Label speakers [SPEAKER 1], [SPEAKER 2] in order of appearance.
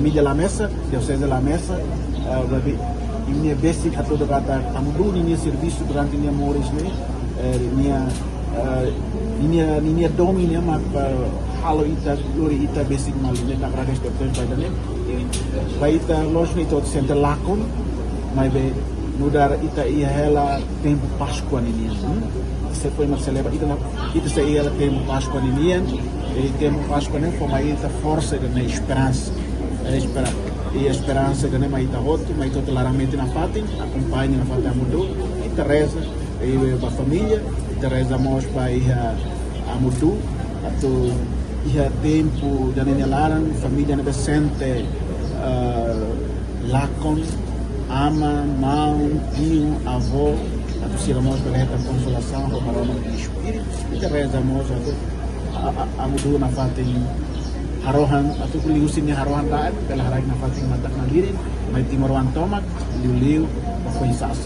[SPEAKER 1] família lá mesa, diocese lá mesa, minha basic a toda kata amudu minha serviço durante minha mores né, minha domínio mas halo ita lori ita basic malunya tak ragas dokter pada né, vai ita lógico ita center lakon, mas be mudar ita ia ela tempo Páscoa nian, se foi uma celebra ita se ia tempo Páscoa nian, e tempo Páscoa né foi mais ita força de esperança, e a esperança que nem mais ita outro, mas todo claramente na fatin, acompanha na fatin amudu, ita reza, e a família, ita reza mos para ia amudu, atau ia tempo dan ini laran família nebe sente lakon ama, mau, tio, avó, atau siramos berheta consolação para o espírito, ita reza mos amudu na fatin harohan atau kuliusin harohan daan, pela harai na fatin matak na lirin, may timorwan tomat, liu-liu, pakuisasi.